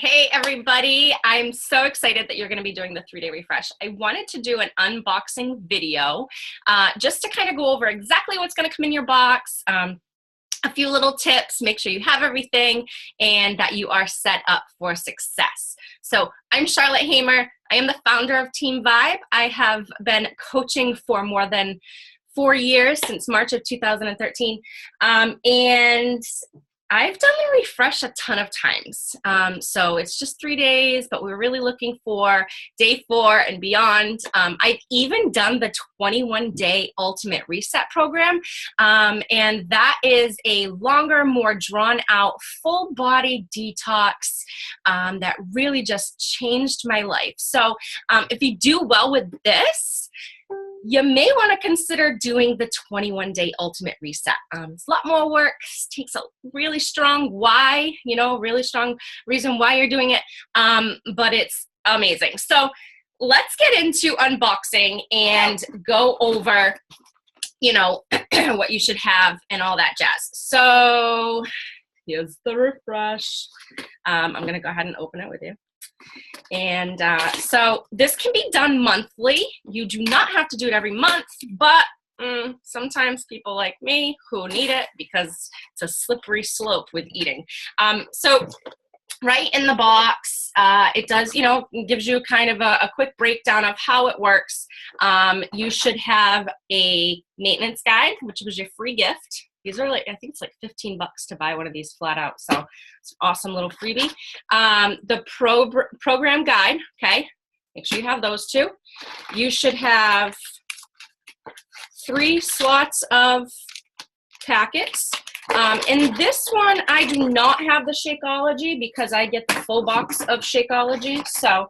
Hey everybody, I'm so excited that you're going to be doing the 3-day refresh. I wanted to do an unboxing video just to kind of go over exactly what's going to come in your box, a few little tips, make sure you have everything and that you are set up for success. So I'm Charlotte Hamer. I am the founder of Team Vibe. I have been coaching for more than 4 years, since March of 2013, and I've done the refresh a ton of times. So it's just 3 days, but we're really looking for day 4 and beyond. I've even done the 21-day ultimate reset program. And that is a longer, more drawn out, full body detox that really just changed my life. So if you do well with this, you may want to consider doing the 21-day ultimate reset. It's a lot more work. It takes a really strong why, really strong reason why you're doing it, but it's amazing. So let's get into unboxing and go over, what you should have and all that jazz. So here's the refresh. I'm going to go ahead and open it with you. And so this can be done monthly. You do not have to do it every month, but sometimes people like me who need it because it's a slippery slope with eating. So right in the box, it does, gives you kind of a quick breakdown of how it works. You should have a maintenance guide, which was your free gift. These are I think it's like $15 to buy one of these flat out. So it's an awesome little freebie. The program guide, okay? Make sure you have those two. You should have 3 slots of packets. In this one, I do not have the Shakeology because I get the full box of Shakeology. So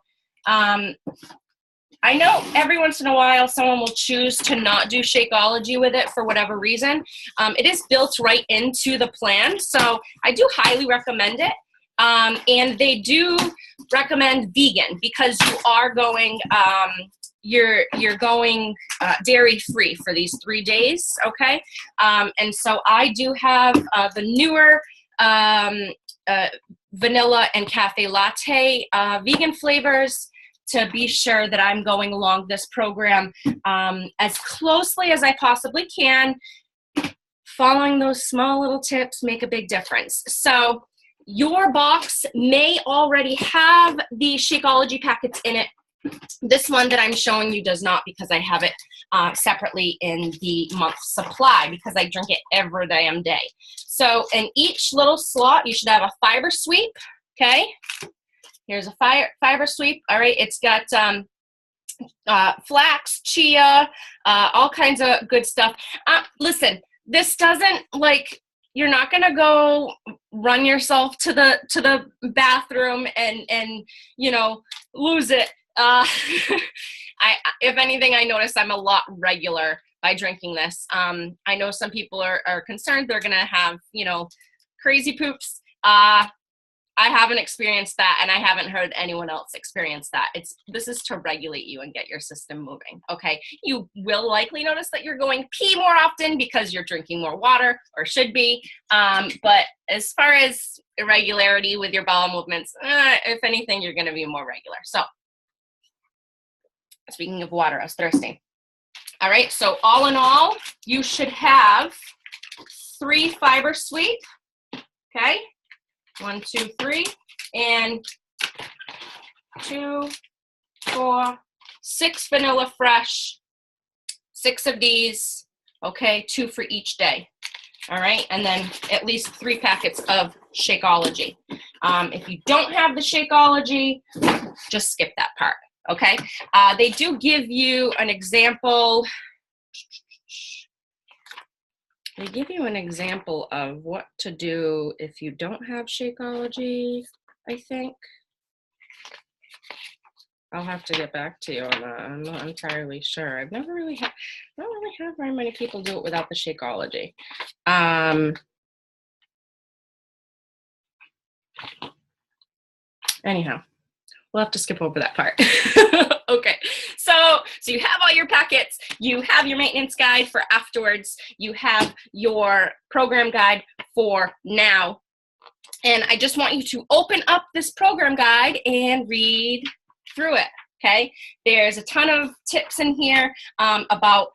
I know every once in a while someone will choose to not do Shakeology with it for whatever reason. It is built right into the plan, so I do highly recommend it. And they do recommend vegan because you are going you're going dairy free for these 3 days, okay? And so I do have the newer vanilla and cafe latte vegan flavors, to be sure that I'm going along this program as closely as I possibly can. Following those small little tips make a big difference. So your box may already have the Shakeology packets in it. This one that I'm showing you does not, because I have it separately in the month supply because I drink it every damn day. So in each little slot, you should have a fiber sweep, okay? Here's a fiber sweep. All right, it's got flax, chia, all kinds of good stuff. Listen, this doesn't you're not gonna go run yourself to the bathroom and lose it. If anything, I notice I'm a lot regular by drinking this. I know some people are concerned they're gonna have crazy poops. I haven't experienced that, and I haven't heard anyone else experience that. This is to regulate you and get your system moving, okay? You will likely notice that you're going pee more often because you're drinking more water, or should be, but as far as irregularity with your bowel movements, if anything, you're gonna be more regular. So, speaking of water, I was thirsty. All right, so all in all, you should have 3 fiber sweep, okay? 1, 2, 3, and 2, 4, 6 vanilla fresh, 6 of these, okay, 2 for each day. All right, and then at least 3 packets of Shakeology. If you don't have the Shakeology, just skip that part, okay? They do give you an example. They give you an example of what to do if you don't have Shakeology, I think. I'll have to get back to you on that. I'm not entirely sure. I've never really had, not really have very many people do it without the Shakeology. Anyhow, we'll have to skip over that part. Okay, so you have all your packets, you have your maintenance guide for afterwards, you have your program guide for now, And I just want you to open up this program guide and read through it, okay? There's a ton of tips in here about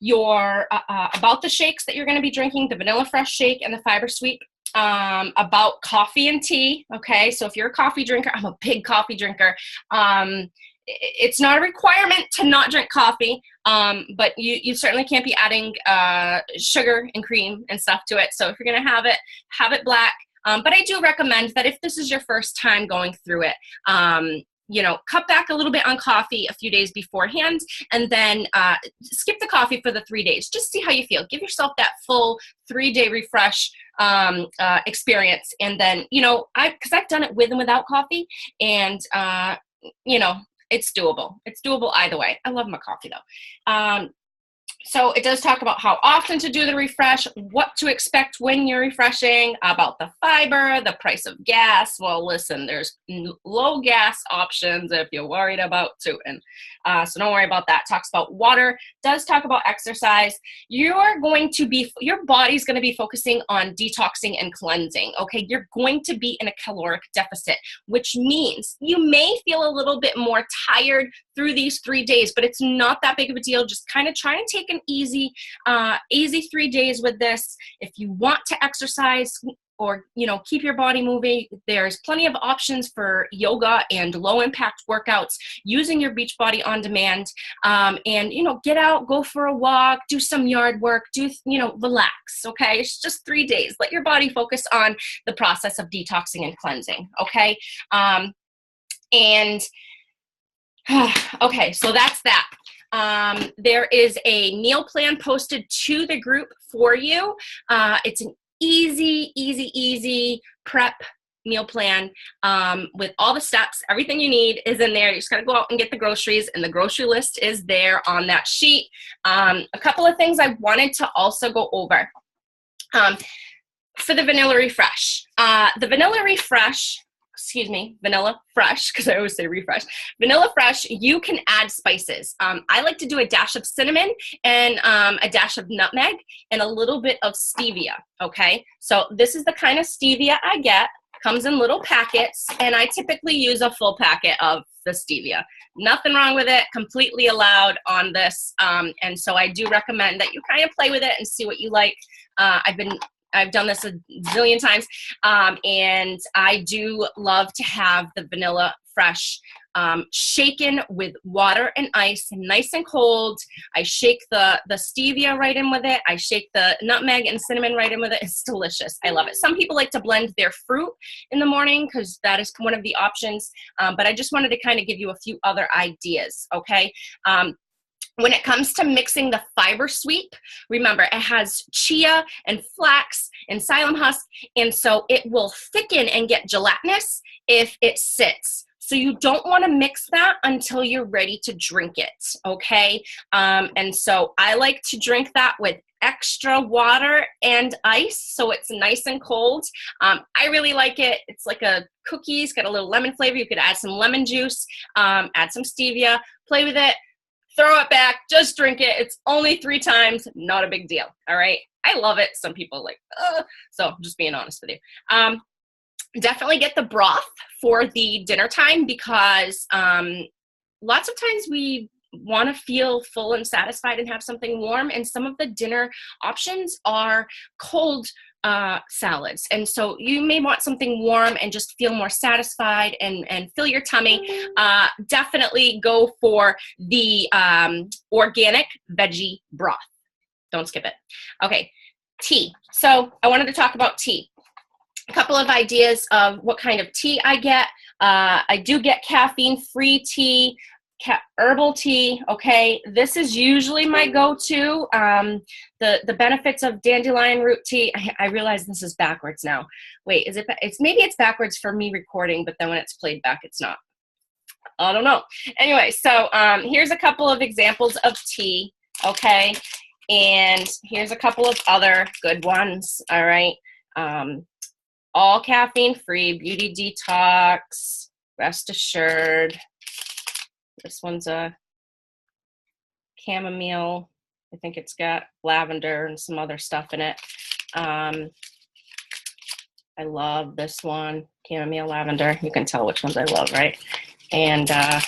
the shakes that you're going to be drinking, the Vanilla Fresh shake and the Fiber Sweep, about coffee and tea, okay? So if you're a coffee drinker, I'm a big coffee drinker. It's not a requirement to not drink coffee, but you certainly can't be adding sugar and cream and stuff to it. So if you're going to have it black. But I do recommend that if this is your first time going through it, you know, cut back a little bit on coffee a few days beforehand, and then skip the coffee for the 3 days. Just see how you feel. Give yourself that full 3-day refresh experience. And then, you know, because I've done it with and without coffee, and, you know, it's doable. It's doable either way. I love my coffee though. So it does talk about how often to do the refresh, what to expect when you're refreshing, about the fiber, the price of gas. Well, listen, there's low gas options if you're worried about tooting. So don't worry about that. Talks about water, does talk about exercise. Your body's going to be focusing on detoxing and cleansing, okay? You're going to be in a caloric deficit, which means you may feel a little bit more tired through these 3 days, but it's not that big of a deal. Just kind of try and take an easy 3 days with this. If you want to exercise or, you know, keep your body moving, there's plenty of options for yoga and low impact workouts using your Beachbody On Demand. And, you know, get out, go for a walk, do some yard work, relax, okay? It's just 3 days. Let your body focus on the process of detoxing and cleansing, okay? Okay, so that's that. There is a meal plan posted to the group for you. It's an easy prep meal plan with all the steps. Everything you need is in there. You just got to go out and get the groceries, and the grocery list is there on that sheet. A couple of things I wanted to also go over for the Vanilla Refresh. Vanilla Fresh, because I always say refresh. Vanilla Fresh, you can add spices. I like to do a dash of cinnamon and a dash of nutmeg and a little bit of stevia, okay? So this is the kind of stevia I get. Comes in little packets, and I typically use a full packet of the stevia. Nothing wrong with it, completely allowed on this. And so I do recommend that you kind of play with it and see what you like. I've done this a zillion times, and I do love to have the Vanilla Fresh shaken with water and ice, nice and cold. I shake the stevia right in with it. I shake the nutmeg and cinnamon right in with it. It's delicious. I love it. Some people like to blend their fruit in the morning because that is one of the options, but I just wanted to kind of give you a few other ideas, okay? When it comes to mixing the Fiber Sweep, remember it has chia and flax and psyllium husk, and so it will thicken and get gelatinous if it sits. So you don't want to mix that until you're ready to drink it, okay? And so I like to drink that with extra water and ice, so it's nice and cold. I really like it. It's like a cookie. It's got a little lemon flavor. You could add some lemon juice, add some stevia, play with it. Throw it back, just drink it. It's only 3 times, not a big deal, all right? I love it. Some people like, so just being honest with you. Definitely get the broth for the dinner time because lots of times we want to feel full and satisfied and have something warm, and some of the dinner options are cold salads, and so you may want something warm and just feel more satisfied and fill your tummy. Definitely go for the organic veggie broth. Don't skip it. Okay, tea. So I wanted to talk about tea. A couple of ideas of what kind of tea I get. I do get caffeine-free tea, herbal tea, okay? This is usually my go-to. The benefits of dandelion root tea. I realize this is backwards now. Wait, is it? Maybe it's backwards for me recording, but then when it's played back, it's not. I don't know. Anyway, so here's a couple of examples of tea, okay? And here's a couple of other good ones, all right? All caffeine-free, beauty detox, rest assured. This one's a chamomile. I think it's got lavender and some other stuff in it. I love this one, chamomile lavender. You can tell which ones I love, right? And I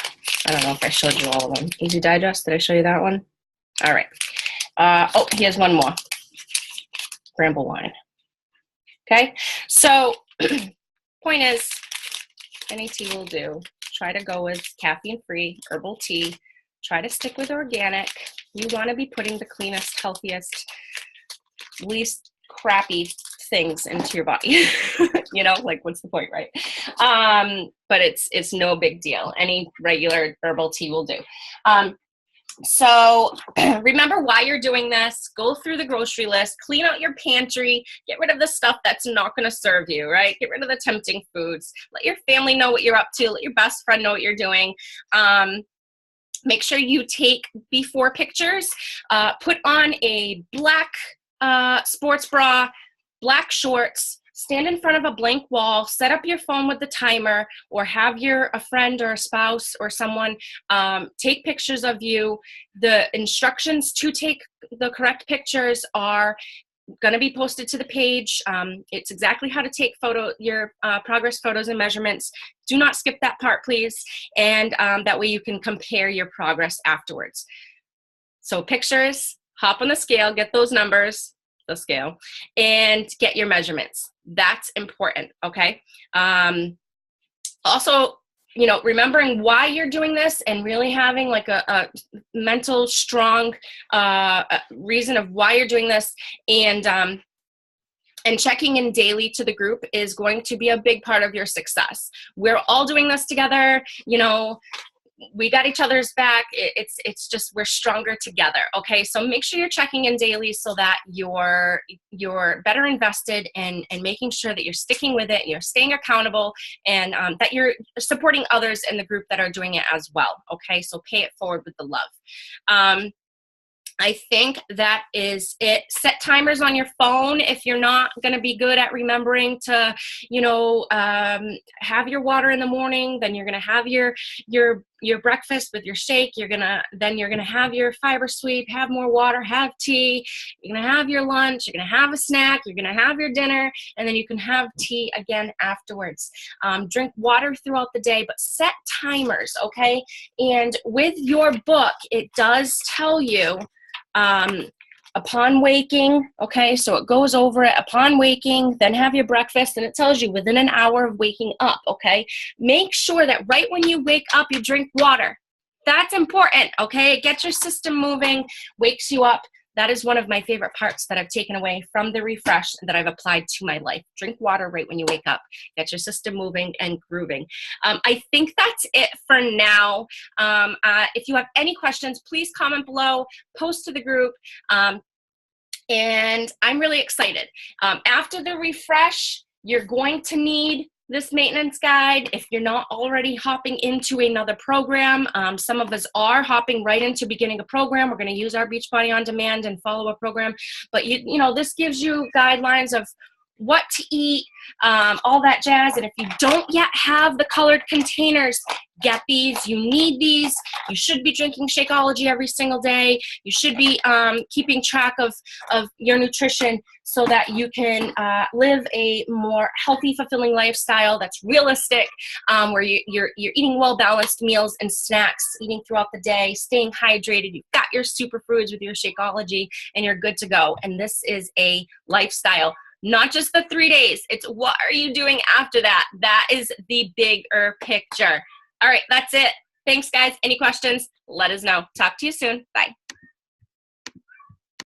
don't know if I showed you all of them. Easy Digest, did I show you that one? All right. Oh, here's one more. Bramble wine. Okay, so point is, any tea will do. Try to go with caffeine-free herbal tea. Try to stick with organic. You want to be putting the cleanest, healthiest, least crappy things into your body. You know, like what's the point, right? But it's no big deal. Any regular herbal tea will do. So remember why you're doing this. Go through the grocery list, clean out your pantry, get rid of the stuff that's not going to serve you, right? Get rid of the tempting foods. Let your family know what you're up to. Let your best friend know what you're doing. Make sure you take before pictures. Put on a black sports bra, black shorts. Stand in front of a blank wall, set up your phone with the timer, or have a friend or a spouse or someone take pictures of you. The instructions to take the correct pictures are going to be posted to the page. It's exactly how to take your progress photos and measurements. Do not skip that part, please. And that way you can compare your progress afterwards. So pictures, hop on the scale, get those numbers, the scale, and get your measurements. That's important, okay? Also, you know, remembering why you're doing this and really having like a mental strong reason of why you're doing this, and checking in daily to the group is going to be a big part of your success. We're all doing this together, you know. We got each other's back. It's just, we're stronger together. Okay. So make sure you're checking in daily so that you're better invested in making sure that you're sticking with it, and you're staying accountable, and that you're supporting others in the group that are doing it as well. Okay. So pay it forward with the love. I think that is it. Set timers on your phone if you're not going to be good at remembering to, you know, have your water in the morning. Then you're going to have your breakfast with your shake. Then you're going to have your fiber sweep, have more water, have tea. You're going to have your lunch. You're going to have a snack. You're going to have your dinner, and then you can have tea again afterwards. Drink water throughout the day, but set timers, okay? And with your book, it does tell you upon waking, okay, so it goes over it, upon waking, then have your breakfast, and it tells you within an hour of waking up, okay? Make sure that right when you wake up, you drink water. That's important, okay? It gets your system moving, wakes you up. That is one of my favorite parts that I've taken away from the refresh that I've applied to my life. Drink water right when you wake up. Get your system moving and grooving. I think that's it for now. If you have any questions, please comment below, post to the group, and I'm really excited. After the refresh, you're going to need this maintenance guide. If you're not already hopping into another program, some of us are hopping right into beginning a program. We're going to use our Beachbody On Demand and follow a program. But you know, this gives you guidelines of what to eat, all that jazz. And if you don't yet have the colored containers, get these. You need these. You should be drinking Shakeology every single day. You should be keeping track of your nutrition so that you can live a more healthy, fulfilling lifestyle that's realistic, where you're eating well-balanced meals and snacks, eating throughout the day, staying hydrated. You've got your superfoods with your Shakeology, and you're good to go. And this is a lifestyle. Not just the 3 days. It's what are you doing after that? That is the bigger picture. All right, that's it. Thanks, guys. Any questions? Let us know. Talk to you soon. Bye.